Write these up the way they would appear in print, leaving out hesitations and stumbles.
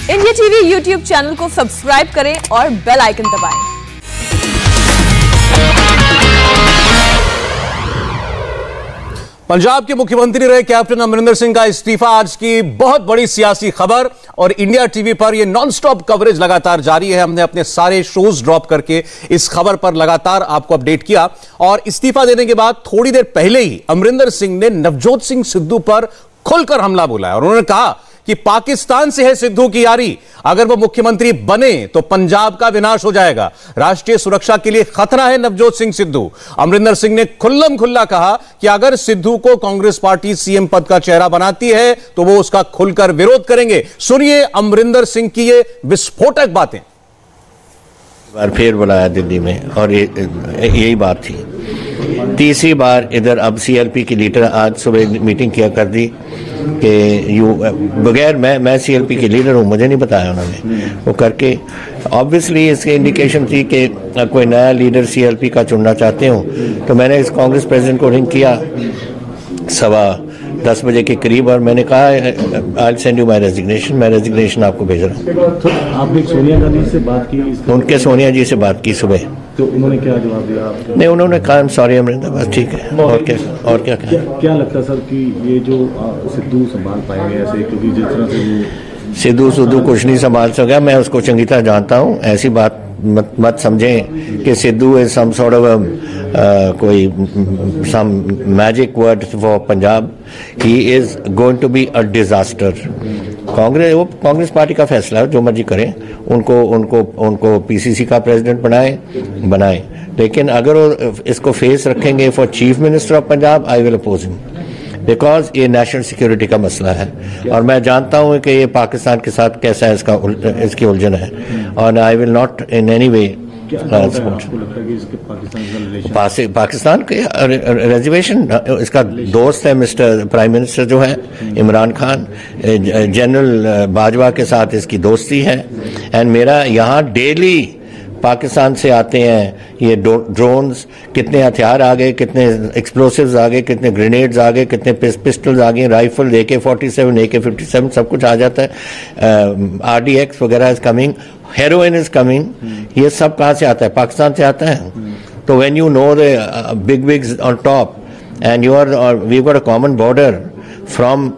India TV YouTube channel को subscribe करें और बेल आइकन दबाएं। पंजाब के मुख्यमंत्री रहे कैप्टन अमरिंदर सिंह का इस्तीफा आज की बहुत बड़ी सियासी खबर और इंडिया टीवी पर यह नॉनस्टॉप कवरेज लगातार जारी है। हमने अपने सारे शोज ड्रॉप करके इस खबर पर लगातार आपको अपडेट किया और इस्तीफा देने के बाद थोड़ी देर पहले ही अमरिंदर सिंह ने नवजोत सिंह सिद्धू पर खुलकर हमला बोला है और उन्होंने कहा कि पाकिस्तान से है सिद्धू की यारी, अगर वो मुख्यमंत्री बने तो पंजाब का विनाश हो जाएगा। राष्ट्रीय सुरक्षा के लिए खतरा है नवजोत सिंह सिद्धू। अमरिंदर सिंह ने खुल्लम खुल्ला कहा कि अगर सिद्धू को कांग्रेस पार्टी सीएम पद का चेहरा बनाती है तो वो उसका खुलकर विरोध करेंगे। सुनिए अमरिंदर सिंह की ये विस्फोटक बातें। बार फिर बुलाया दिल्ली में और यही बात थी। तीसरी बार इधर अब सीएलपी की लीडर आज सुबह मीटिंग किया कर दी कि बगैर मैं सीएलपी की लीडर हूँ, मुझे नहीं बताया उन्होंने। वो करके ऑब्वियसली इसकी इंडिकेशन थी कि कोई नया लीडर सीएलपी का चुनना चाहते हो। तो मैंने इस कांग्रेस प्रेसिडेंट को रिंग किया 10:15 बजे के करीब और मैंने कहा I send you my resignation, मैं रेजिग्नेशन आपको भेज रहा हूँ। तो आपने सोनिया गांधी से बात की? उनके सोनिया जी से बात की सुबह। तो उन्होंने क्या जवाब दिया आपको? नहीं, उन्होंने कहा I'm sorry अमरिंदर, बस ठीक है। और क्या क्या लगता सर कि ये जो सिद्धू संभाल पाएंगे ऐसे, क्योंकि जिस तरह से सिद्धू कुछ नहीं संभाल सका। मैं उसको चंगी तरह जानता हूँ। ऐसी बात मत समझें कि Sidhu is some sort of कोई some magic word for Punjab. He is going to be a disaster. Congress party का फैसला है, जो मर्जी करें। उनको पीसीसी का प्रेसिडेंट बनाए, लेकिन अगर वो इसको फेस रखेंगे for chief minister of Punjab, I will oppose him because ये नेशनल सिक्योरिटी का मसला है और मैं जानता हूं कि ये पाकिस्तान के साथ कैसा है, इसकी उलझन है और I will not in any way Pakistan के रिजर्वेशन। इसका दोस्त है मिस्टर प्राइम मिनिस्टर जो है इमरान खान, जनरल बाजवा के साथ इसकी दोस्ती है। एंड मेरा यहाँ डेली पाकिस्तान से आते हैं ये ड्रोन्स, कितने हथियार आ गए, कितने एक्सप्लोसिव्स आ गए, कितने ग्रेनेड्स आ गए, कितने पिस्टल्स आ गए, राइफल, AK-47, AK-57 सब कुछ आ जाता है। RDX वगैरह is coming, heroin is coming. ये सब कहाँ से आता है? पाकिस्तान से आता है। तो when you know the big bigs on top and you are we got a common border from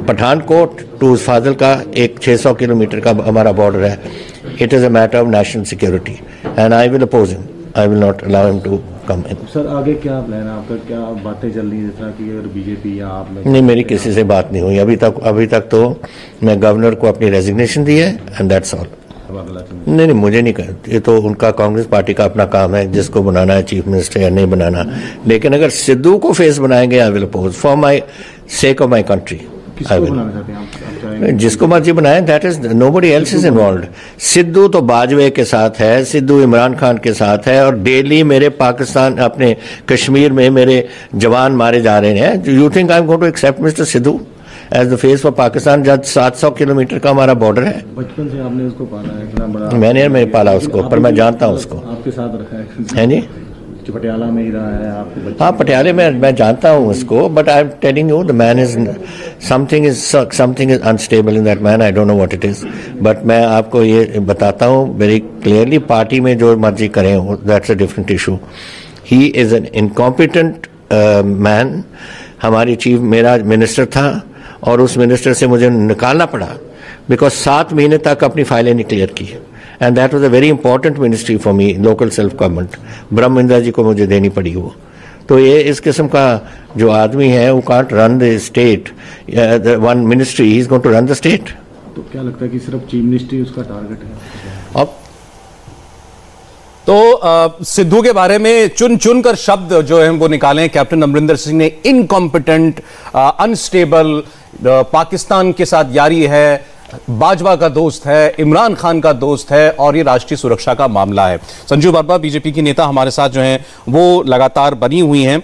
Pathankot to Fazilka, एक 600 किलोमीटर का हमारा बॉर्डर है। It is a matter of national security, and I will oppose him. I will not allow him to come in. Sir आगे क्या plan है आपका? क्या बातें चल रही है जैसा कि अगर बीजेपी या आप में? नहीं, मेरी किसी से बात नहीं हुई अभी तक तो मैं गवर्नर को अपनी रेजिग्नेशन दी है एंड दैट्स ऑल। नहीं, मुझे नहीं कर, ये तो उनका कांग्रेस पार्टी का अपना काम है, जिसको बनाना है चीफ मिनिस्टर या नहीं बनाना। लेकिन अगर सिद्धू को फेस बनाएंगे, I will oppose for my sake of my country. जिसको मर्जी बनाए, that is nobody else is involved. Sidhu तो बाजवे के साथ है, सिद्धू इमरान खान के साथ है और डेली मेरे पाकिस्तान अपने कश्मीर में मेरे जवान मारे जा रहे हैं। You think I am going to accept mister Sidhu as the face for Pakistan, जब 700 किलोमीटर का हमारा बॉर्डर है? बचपन से आपने उसको पाला है, इतना बड़ा? मैंने पाला उसको, पर मैं जानता हूँ उसको। आपके साथ रखा है जी, पटियाला में ही रहा है आपको? हाँ, पटियाले में मैं जानता हूँ उसको, but I am telling you the man is something is unstable in that man. I don't know what it is, but मैं आपको ये बताता हूँ वेरी क्लियरली, पार्टी में जो मर्जी करें that's a different issue. He is an incompetent man. हमारी चीफ मेरा मिनिस्टर था और उस मिनिस्टर से मुझे निकालना पड़ा बिकॉज 7 महीने तक अपनी फाइलें नहीं क्लियर की। And that was a very important ministry for me, local self government. ब्रह्म इंदिरा जी को मुझे देनी पड़ी वो। तो ये इस किस्म का जो आदमी है वो can't run the state, one ministry, he is going to run the state. तो क्या लगता है कि सिर्फ चीफ मिनिस्ट्री उसका टारगेट है? अब तो सिद्धू के बारे में चुन कर शब्द जो है वो निकाले कैप्टन अमरिंदर सिंह ने। इनकॉम्पिटेंट, अनस्टेबल, पाकिस्तान के साथ यारी है, बाजवा का दोस्त है, इमरान खान का दोस्त है और ये राष्ट्रीय सुरक्षा का मामला है। संजू बारबा बीजेपी की नेता हमारे साथ जो हैं वो लगातार बनी हुई हैं।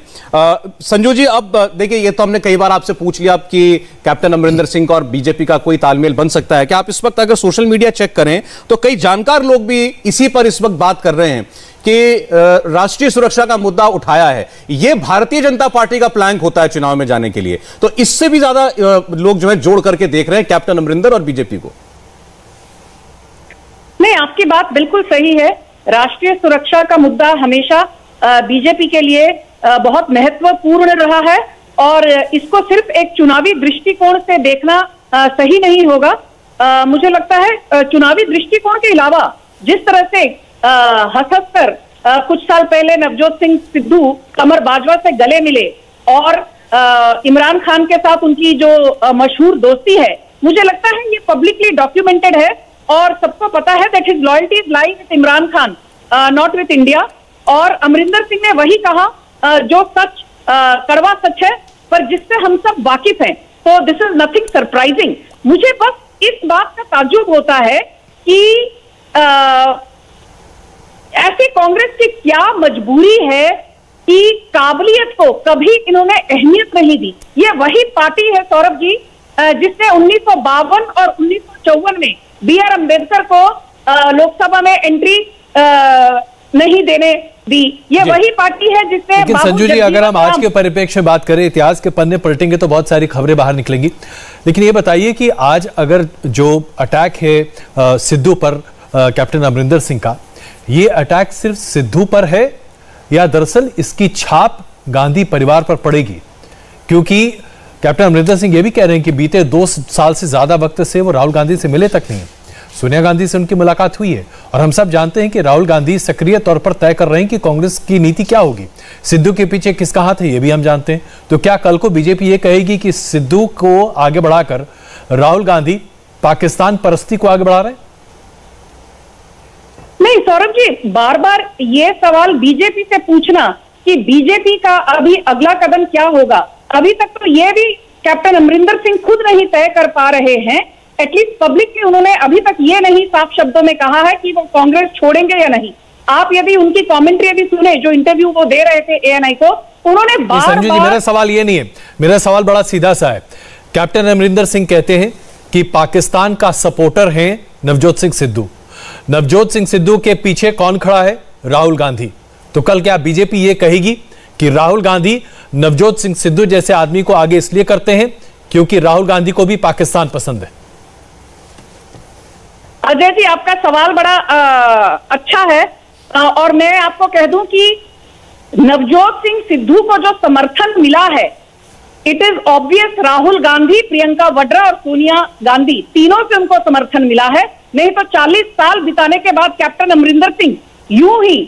संजू जी, अब देखिए ये तो हमने कई बार आपसे पूछ लिया कि कैप्टन अमरिंदर सिंह का और बीजेपी का कोई तालमेल बन सकता है क्या? आप इस वक्त अगर सोशल मीडिया चेक करें तो कई जानकार लोग भी इसी पर इस वक्त बात कर रहे हैं कि राष्ट्रीय सुरक्षा का मुद्दा उठाया है। यह भारतीय जनता पार्टी का प्लान होता है चुनाव में जाने के लिए, तो इससे भी ज्यादा लोग जो है जोड़ करके देख रहे हैं कैप्टन अमरिंदर और बीजेपी को। आपकी बात बिल्कुल सही है। राष्ट्रीय सुरक्षा का मुद्दा हमेशा बीजेपी के लिए बहुत महत्वपूर्ण रहा है और इसको सिर्फ एक चुनावी दृष्टिकोण से देखना सही नहीं होगा। मुझे लगता है चुनावी दृष्टिकोण के अलावा जिस तरह से हंस कर कुछ साल पहले नवजोत सिंह सिद्धू कमर बाजवा से गले मिले और इमरान खान के साथ उनकी जो मशहूर दोस्ती है, मुझे लगता है ये पब्लिकली डॉक्यूमेंटेड है और सबको पता है that his loyalty is lying with Imran Khan, not with India. और अमरिंदर सिंह ने वही कहा जो सच कड़वा सच है पर जिससे हम सब वाकिफ हैं। तो दिस इज नथिंग सरप्राइजिंग। मुझे बस इस बात का ताज्जुब होता है कि ऐसी कांग्रेस की क्या मजबूरी है कि काबिलियत को कभी इन्होंने अहमियत नहीं दी। ये वही पार्टी है सौरभ जी जिसने 1952 और 1954 में B.R. अम्बेडकर को लोकसभा में एंट्री नहीं देने दी। ये वही पार्टी है जिसने। लेकिन संजू जी, अगर हम आज के परिप्रेक्ष्य में बात करें, इतिहास के पन्ने पलटेंगे तो बहुत सारी खबरें बाहर निकलेंगी। लेकिन ये बताइए कि आज अगर जो अटैक है सिद्धू पर, कैप्टन अमरिंदर सिंह का, ये अटैक सिर्फ सिद्धू पर है या दरअसल इसकी छाप गांधी परिवार पर पड़ेगी? क्योंकि कैप्टन अमरिंदर सिंह ये भी कह रहे हैं कि बीते 2 साल से ज्यादा वक्त से वो राहुल गांधी से मिले तक नहीं है। सोनिया गांधी से उनकी मुलाकात हुई है और हम सब जानते हैं कि राहुल गांधी सक्रिय तौर पर तय कर रहे हैं कि कांग्रेस की नीति क्या होगी। सिद्धू के पीछे किसका हाथ है ये भी हम जानते हैं। तो क्या कल को बीजेपी ये कहेगी कि सिद्धू को आगे बढ़ाकर राहुल गांधी पाकिस्तान परस्ती को आगे बढ़ा रहे हैं? नहीं सौरभ जी, बार बार ये सवाल बीजेपी से पूछना कि बीजेपी का अभी अगला कदम क्या होगा, अभी तक तो ये भी कैप्टन अमरिंदर सिंह खुद नहीं तय कर पा रहे हैं। एटलीस्ट पब्लिकली उन्होंने अभी तक ये नहीं साफ शब्दों में कहा है कि वो कांग्रेस छोड़ेंगे या नहीं। आप यदि उनकी कमेंट्री अभी सुने, जो इंटरव्यू वो दे रहे थे ANI को, उन्होंने संजू जी, मेरा सवाल ये नहीं है, मेरा सवाल बड़ा सीधा सा है। कैप्टन अमरिंदर सिंह कहते हैं कि पाकिस्तान का सपोर्टर है नवजोत सिंह सिद्धू। नवजोत सिंह सिद्धू के पीछे कौन खड़ा है? राहुल गांधी। तो कल क्या बीजेपी ये कहेगी कि राहुल गांधी नवजोत सिंह सिद्धू जैसे आदमी को आगे इसलिए करते हैं क्योंकि राहुल गांधी को भी पाकिस्तान पसंद है? अजय जी, आपका सवाल बड़ा अच्छा है और मैं आपको कह दूं कि नवजोत सिंह सिद्धू को जो समर्थन मिला है, it is obvious Rahul Gandhi, Priyanka Vadra और सोनिया गांधी तीनों से उनको समर्थन मिला है। नहीं तो 40 साल बिताने के बाद कैप्टन अमरिंदर सिंह यूं ही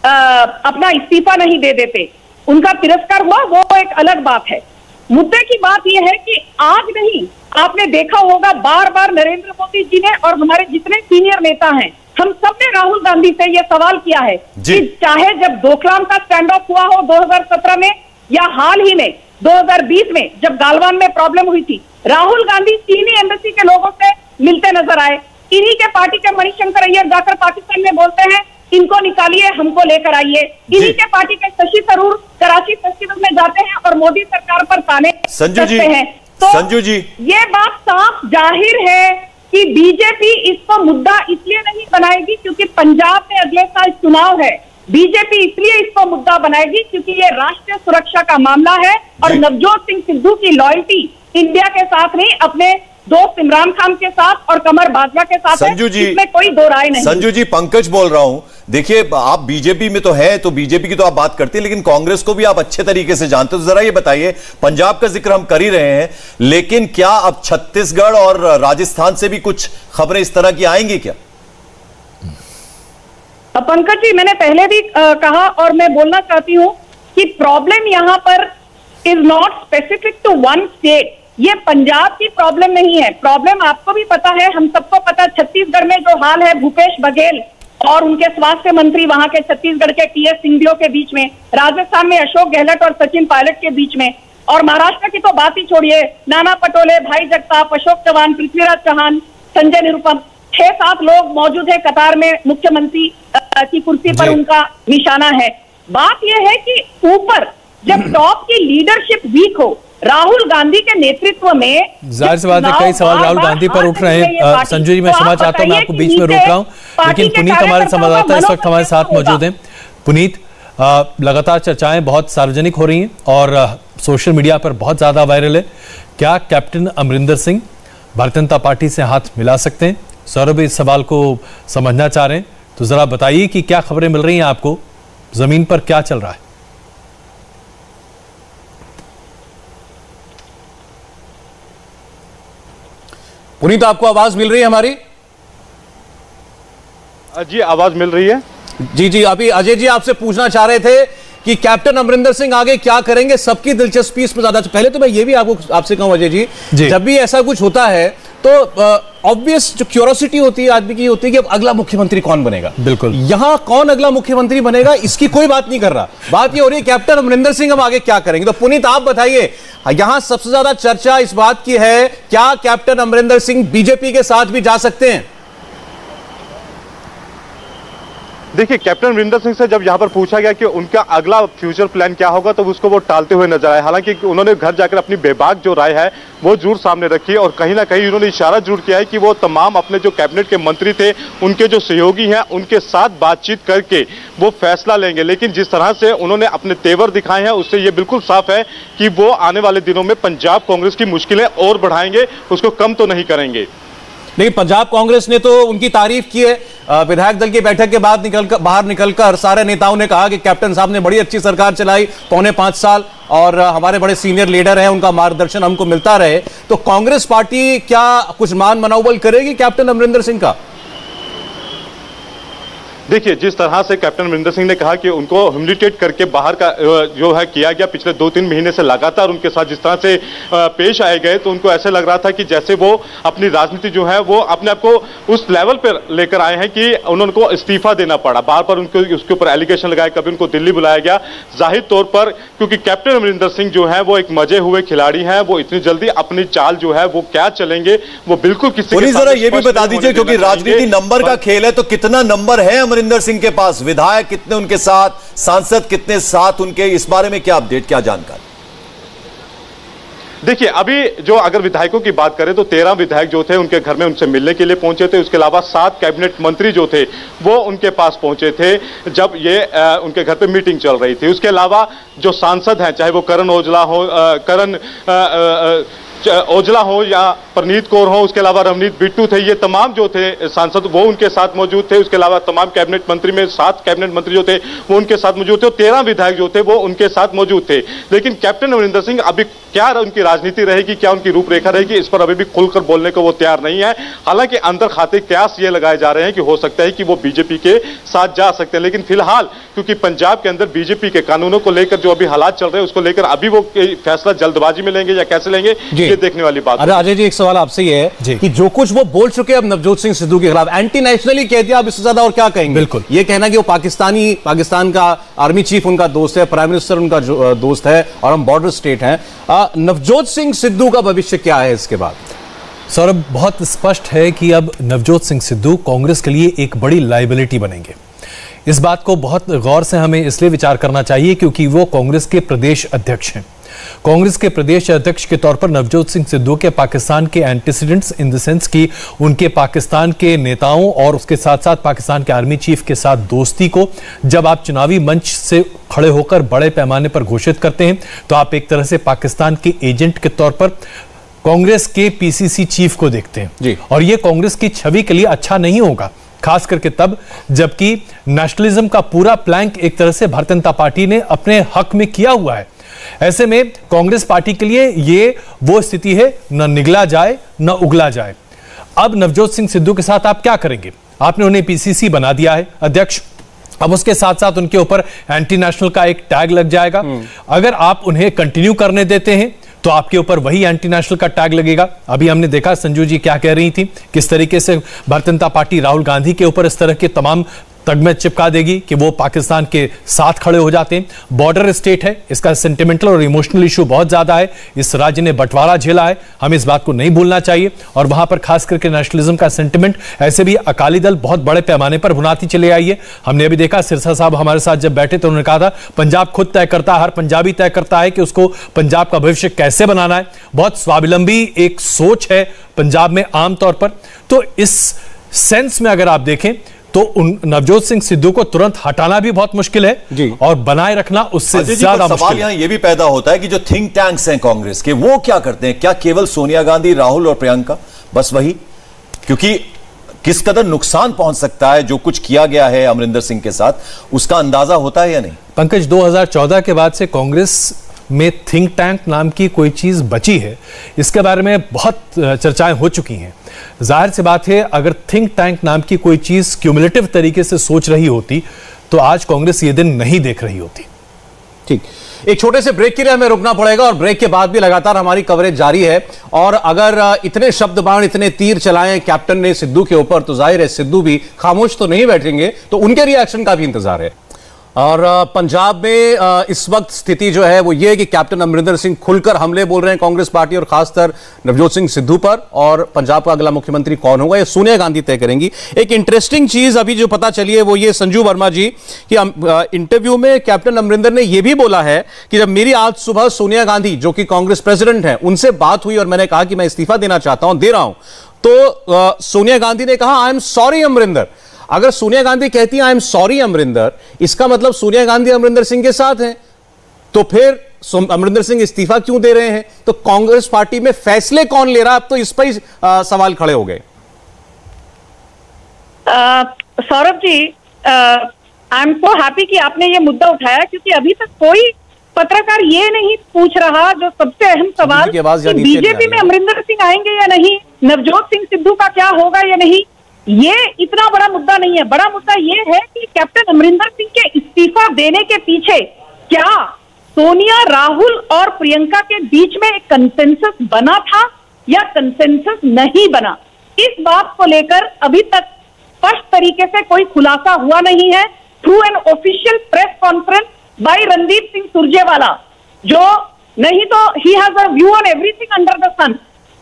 अपना इस्तीफा नहीं दे देते। उनका तिरस्कार हुआ, वो एक अलग बात है। मुद्दे की बात यह है कि आज नहीं, आपने देखा होगा बार बार नरेंद्र मोदी जी ने और हमारे जितने सीनियर नेता हैं, हम सब ने राहुल गांधी से यह सवाल किया है कि चाहे जब डोकलाम का स्टैंड ऑफ हुआ हो 2017 में या हाल ही में 2020 में जब गालवान में प्रॉब्लम हुई थी, राहुल गांधी चीनी एम्बेसी के लोगों से मिलते नजर आए। इन्हीं के पार्टी के मणिशंकर अय्यर जाकर पाकिस्तान में बोलते हैं इनको निकालिए, हमको लेकर आइए। इन्हीं के पार्टी के शशि थरूर कराची फेस्टिवल में जाते हैं और मोदी सरकार पर ताने कसते हैं। तो संजू जी, ये बात साफ जाहिर है कि बीजेपी इसको मुद्दा इसलिए नहीं बनाएगी क्योंकि पंजाब में अगले साल चुनाव है। बीजेपी इसलिए इसको मुद्दा बनाएगी क्योंकि ये राष्ट्रीय सुरक्षा का मामला है और नवजोत सिंह सिद्धू की लॉयल्टी इंडिया के साथ नहीं, अपने दोस्त इमरान खान के साथ और कमर बाजवा के साथ है, इसमें कोई दो राय नहीं। संजू जी, पंकज बोल रहा हूं। देखिए, आप बीजेपी में तो है, तो बीजेपी की तो आप बात करते हैं, लेकिन कांग्रेस को भी आप अच्छे तरीके से जानते हो। तो जरा ये बताइए, पंजाब का जिक्र हम कर ही रहे हैं, लेकिन क्या अब छत्तीसगढ़ और राजस्थान से भी कुछ खबरें इस तरह की आएंगी क्या? पंकज जी, मैंने पहले भी कहा और मैं बोलना चाहती हूं कि प्रॉब्लम यहां पर is not specific to one state. ये पंजाब की प्रॉब्लम नहीं है। प्रॉब्लम आपको भी पता है, हम सबको पता है, छत्तीसगढ़ में जो हाल है भूपेश बघेल और उनके स्वास्थ्य मंत्री वहां के छत्तीसगढ़ के TS सिंहदेव के बीच में, राजस्थान में अशोक गहलोत और सचिन पायलट के बीच में, और महाराष्ट्र की तो बात ही छोड़िए, नाना पटोले, भाई जगताप, अशोक चौहान, पृथ्वीराज चौहान, संजय निरुपम, 6-7 लोग मौजूद है कतार में, मुख्यमंत्री की कुर्सी पर उनका निशाना है। बात यह है कि ऊपर जब टॉप की लीडरशिप वीक हो, राहुल गांधी के नेतृत्व में, जाहिर सी बात है कई सवाल राहुल गांधी पर उठ रहे हैं। संजू जी, मैं क्षमा चाहता हूं, मैं आपको बीच में रोक रहा हूं, लेकिन पुनीत हमारे संवाददाता इस वक्त हमारे साथ मौजूद हैं। पुनीत, लगातार चर्चाएं बहुत सार्वजनिक हो रही हैं और सोशल मीडिया पर बहुत ज्यादा वायरल है। क्या कैप्टन अमरिंदर सिंह भारतीय जनता पार्टी से हाथ मिला सकते हैं? सौरभ इस सवाल को समझना चाह रहे हैं, तो जरा बताइए कि क्या खबरें मिल रही हैं आपको, जमीन पर क्या चल रहा है? पुनीत, आपको आवाज मिल रही है हमारी? जी आवाज मिल रही है। जी, अभी अजय जी आपसे पूछना चाह रहे थे कि कैप्टन अमरिंदर सिंह आगे क्या करेंगे, सबकी दिलचस्पी इसमें ज्यादा। पहले तो मैं ये भी आपसे कहूं अजय जी, जब भी ऐसा कुछ होता है तो ऑब्वियस जो क्यूरियोसिटी होती है आदमी की होती है कि अब अगला मुख्यमंत्री कौन बनेगा। बिल्कुल, यहां कौन अगला मुख्यमंत्री बनेगा इसकी कोई बात नहीं कर रहा, बात ये हो रही है कैप्टन अमरिंदर सिंह अब आगे क्या करेंगे। तो पुनीत आप बताइए, यहां सबसे ज्यादा चर्चा इस बात की है, क्या कैप्टन अमरिंदर सिंह बीजेपी के साथ भी जा सकते हैं? देखिए, कैप्टन अमरिंदर सिंह से जब यहां पर पूछा गया कि उनका अगला फ्यूचर प्लान क्या होगा, तो उसको वो टालते हुए नजर आए। हालांकि उन्होंने घर जाकर अपनी बेबाक जो राय है वो जरूर सामने रखी है, और कहीं ना कहीं उन्होंने इशारा जरूर किया है कि वो तमाम अपने जो कैबिनेट के मंत्री थे, उनके जो सहयोगी हैं, उनके साथ बातचीत करके वो फैसला लेंगे। लेकिन जिस तरह से उन्होंने अपने तेवर दिखाए हैं, उससे ये बिल्कुल साफ है कि वो आने वाले दिनों में पंजाब कांग्रेस की मुश्किलें और बढ़ाएंगे, उसको कम तो नहीं करेंगे। लेकिन पंजाब कांग्रेस ने तो उनकी तारीफ की है। विधायक दल की बैठक के बाद बाहर निकलकर सारे नेताओं ने कहा कि कैप्टन साहब ने बड़ी अच्छी सरकार चलाई, 4.25 साल, और हमारे बड़े सीनियर लीडर हैं, उनका मार्गदर्शन हमको मिलता रहे। तो कांग्रेस पार्टी क्या कुछ मान मनोबल करेगी कैप्टन अमरिंदर सिंह का? देखिए, जिस तरह से कैप्टन अमरिंदर सिंह ने कहा कि उनको ह्यूमिलिटेट करके बाहर का जो है किया गया, पिछले 2-3 महीने से लगातार उनके साथ जिस तरह से पेश आए गए, तो उनको ऐसे लग रहा था कि जैसे वो अपनी राजनीति जो है वो अपने आप को उस लेवल पर लेकर आए हैं कि उनको इस्तीफा देना पड़ा। बार बार उनको उसके ऊपर एलिगेशन लगाए, कभी उनको दिल्ली बुलाया गया। जाहिर तौर पर क्योंकि कैप्टन अमरिंदर सिंह जो है वो एक मजे हुए खिलाड़ी हैं, वो इतनी जल्दी अपनी चाल जो है वो क्या चलेंगे वो बिल्कुल किसी को जरा ये भी बता दीजिए, क्योंकि राजनीति नंबर का खेल है, तो कितना नंबर है अमरिंदर सिंह के पास? विधायक कितने उनके साथ, सांसद कितने साथ उनके, इस बारे में क्या अपडेट, क्या जानकारी? देखिए, अभी जो अगर विधायकों की बात करें तो 13 विधायक जो थे उनके घर में उनसे मिलने के लिए पहुंचे थे। उसके अलावा 7 कैबिनेट मंत्री जो थे वो उनके पास पहुंचे थे जब ये उनके घर पे मीटिंग चल रही थी। उसके अलावा जो सांसद हैं, चाहे वो करण औजला हो या परनीत कौर हो, उसके अलावा रवनीत बिट्टू थे, ये तमाम जो थे सांसद वो उनके साथ मौजूद थे। उसके अलावा तमाम कैबिनेट मंत्री में 7 कैबिनेट मंत्री जो थे वो उनके साथ मौजूद थे, और 13 विधायक जो थे वो उनके साथ मौजूद थे। लेकिन कैप्टन अमरिंदर सिंह अभी क्या उनकी राजनीति रहेगी, क्या उनकी रूपरेखा रहेगी, इस पर अभी भी खुलकर बोलने को वो तैयार नहीं है। हालांकि अंदर खाते कयास ये लगाए जा रहे हैं कि हो सकता है कि वो बीजेपी के साथ जा सकते हैं। लेकिन फिलहाल क्योंकि पंजाब के अंदर बीजेपी के कानूनों को लेकर जो अभी हालात चल रहे हैं, उसको लेकर अभी वो फैसला जल्दबाजी में लेंगे या कैसे लेंगे, ये देखने वाली बात। अरे अजय जी, एक सवाल आपसे ये है कि जो कुछ वो बोल चुके अब नवजोत सिंह सिद्धू के खिलाफ, एंटी नेशनली कह दिया, अब इससे ज्यादा और क्या कहेंगे? बिल्कुल, ये कहना कि वो पाकिस्तान का आर्मी चीफ उनका दोस्त है, प्राइम मिनिस्टर उनका दोस्त है, और हम बॉर्डर स्टेट हैं। नवजोत सिंह सिद्धू का भविष्य क्या है इसके बाद? सौरभ, बहुत स्पष्ट है कि अब नवजोत सिंह सिद्धू कांग्रेस के लिए एक बड़ी लायबिलिटी बनेंगे। इस बात को बहुत गौर से हमें इसलिए विचार करना चाहिए क्योंकि वो कांग्रेस के प्रदेश अध्यक्ष हैं। कांग्रेस के प्रदेश अध्यक्ष के तौर पर नवजोत सिंह सिद्धू के पाकिस्तान के एंटीसीडेंट्स इन द सेंस कि उनके पाकिस्तान के नेताओं और उसके साथ साथ पाकिस्तान के आर्मी चीफ के साथ दोस्ती को जब आप चुनावी मंच से खड़े होकर बड़े पैमाने पर घोषित करते हैं, तो आप एक तरह से पाकिस्तान के एजेंट के तौर पर कांग्रेस के पीसीसी चीफ को देखते हैं जी। और यह कांग्रेस की छवि के लिए अच्छा नहीं होगा, खास करके तब जबकि नेशनलिज्म का पूरा प्लैंक एक तरह से भारतीय जनता पार्टी ने अपने हक में किया हुआ है। ऐसे में कांग्रेस पार्टी के लिए ये वो स्थिति है, न निगला जाए न उगला जाए। अब नवजोत सिंह सिद्धू के साथ आप क्या करेंगे? आपने उन्हें पीसीसी बना दिया है अध्यक्ष, अब उसके साथ साथ उनके ऊपर एंटी नेशनल का एक टैग लग जाएगा। अगर आप उन्हें कंटिन्यू करने देते हैं तो आपके ऊपर वही एंटी नेशनल का टैग लगेगा। अभी हमने देखा संजू जी क्या कह रही थी, किस तरीके से भारतीय जनता पार्टी राहुल गांधी के ऊपर इस तरह के तमाम तगमे चिपका देगी कि वो पाकिस्तान के साथ खड़े हो जाते हैं। बॉर्डर स्टेट है, इसका सेंटिमेंटल और इमोशनल इशू बहुत ज्यादा है। इस राज्य ने बंटवारा झेला है, हमें इस बात को नहीं भूलना चाहिए, और वहां पर खास करके नेशनलिज्म का सेंटिमेंट ऐसे भी अकाली दल बहुत बड़े पैमाने पर भुनाती चले आई है। हमने अभी देखा सिरसा साहब हमारे साथ जब बैठे तो उन्होंने कहा था पंजाब खुद तय करता है, हर पंजाबी तय करता है कि उसको पंजाब का भविष्य कैसे बनाना है। बहुत स्वावलंबी एक सोच है पंजाब में आमतौर पर। तो इस सेंस में अगर आप देखें तो नवजोत सिंह सिद्धू को तुरंत हटाना भी बहुत मुश्किल है जी, और बनाए रखना उससे ज्यादा मुश्किल। सवाल यहां यह भी पैदा होता है कि जो थिंक टैंक्स हैं कांग्रेस के, वो क्या करते हैं? क्या केवल सोनिया गांधी, राहुल और प्रियंका, बस वही? क्योंकि किस कदर नुकसान पहुंच सकता है जो कुछ किया गया है अमरिंदर सिंह के साथ, उसका अंदाजा होता है या नहीं? पंकज, 2014 के बाद से कांग्रेस में थिंक टैंक नाम की कोई चीज बची है, इसके बारे में बहुत चर्चाएं हो चुकी हैं। जाहिर सी बात है, अगर थिंक टैंक नाम की कोई चीज क्यूमुलेटिव तरीके से सोच रही होती तो आज कांग्रेस ये दिन नहीं देख रही होती। ठीक, एक छोटे से ब्रेक के लिए हमें रुकना पड़ेगा और ब्रेक के बाद भी लगातार हमारी कवरेज जारी है। और अगर इतने शब्द बाण, इतने तीर चलाए कैप्टन ने सिद्धू के ऊपर, तो जाहिर है सिद्धू भी खामोश तो नहीं बैठेंगे, तो उनके रिएक्शन का भी इंतजार है। और पंजाब में इस वक्त स्थिति जो है वो ये है कि कैप्टन अमरिंदर सिंह खुलकर हमले बोल रहे हैं कांग्रेस पार्टी और खासकर नवजोत सिंह सिद्धू पर। और पंजाब का अगला मुख्यमंत्री कौन होगा ये सोनिया गांधी तय करेंगी। एक इंटरेस्टिंग चीज अभी जो पता चली है वो ये संजू वर्मा जी कि इंटरव्यू में कैप्टन अमरिंदर ने यह भी बोला है कि जब मेरी आज सुबह सोनिया गांधी जो कि कांग्रेस प्रेसिडेंट है उनसे बात हुई और मैंने कहा कि मैं इस्तीफा देना चाहता हूं, दे रहा हूं, तो सोनिया गांधी ने कहा आई एम सॉरी अमरिंदर। अगर सोनिया गांधी कहती है आई एम सॉरी अमरिंदर, इसका मतलब सोनिया गांधी अमरिंदर सिंह के साथ हैं, तो फिर अमरिंदर सिंह इस्तीफा क्यों दे रहे हैं? तो कांग्रेस पार्टी में फैसले कौन ले रहा है? अब तो इस पर ही सवाल खड़े हो गए। Saurabh ji, I am so happy कि आपने ये मुद्दा उठाया, क्योंकि अभी तक कोई पत्रकार ये नहीं पूछ रहा जो सबसे अहम सवाल कि बीजेपी में अमरिंदर सिंह आएंगे या नहीं, नवजोत सिंह सिद्धू का क्या होगा या नहीं। ये इतना बड़ा मुद्दा नहीं है। बड़ा मुद्दा ये है कि कैप्टन अमरिंदर सिंह के इस्तीफा देने के पीछे क्या सोनिया, राहुल और प्रियंका के बीच में एक कंसेंसस बना था या कंसेंसस नहीं बना। इस बात को लेकर अभी तक स्पष्ट तरीके से कोई खुलासा हुआ नहीं है। Through an official press conference by Randeep Singh Surjewala, जो नहीं तो he has a view on everything under the sun.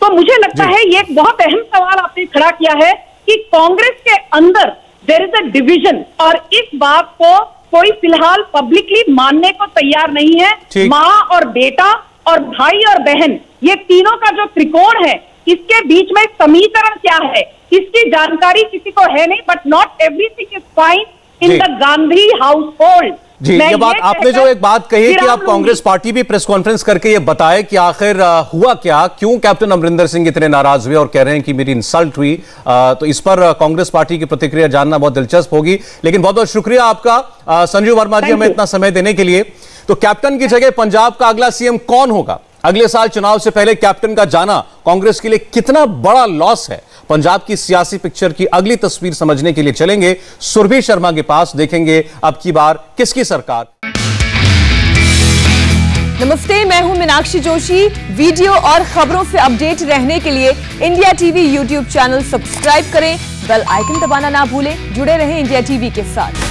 तो मुझे लगता है ये एक बहुत अहम सवाल आपने खड़ा किया है कि कांग्रेस के अंदर देयर इज अ डिवीजन, और इस बात को कोई फिलहाल पब्लिकली मानने को तैयार नहीं है। मां और बेटा और भाई और बहन, ये तीनों का जो त्रिकोण है, इसके बीच में समीकरण क्या है, इसकी जानकारी किसी को है नहीं। But not everything is fine in the Gandhi household. जी, ये बात आपने जो एक बात कही कि आप कांग्रेस पार्टी भी प्रेस कॉन्फ्रेंस करके ये बताए कि आखिर हुआ क्या, क्यों कैप्टन अमरिंदर सिंह इतने नाराज हुए और कह रहे हैं कि मेरी इंसल्ट हुई, तो इस पर कांग्रेस पार्टी की प्रतिक्रिया जानना बहुत दिलचस्प होगी। लेकिन बहुत बहुत शुक्रिया आपका संजू वर्मा जी हमें इतना समय देने के लिए। तो कैप्टन की जगह पंजाब का अगला सीएम कौन होगा, अगले साल चुनाव से पहले कैप्टन का जाना कांग्रेस के लिए कितना बड़ा लॉस है, पंजाब की सियासी पिक्चर की अगली तस्वीर समझने के लिए चलेंगे सुरभि शर्मा के पास, देखेंगे अब की बार किसकी सरकार। नमस्ते, मैं हूं मीनाक्षी जोशी। वीडियो और खबरों से अपडेट रहने के लिए India TV YouTube channel subscribe करें, बेल आइकन दबाना ना भूलें। जुड़े रहें इंडिया टीवी के साथ।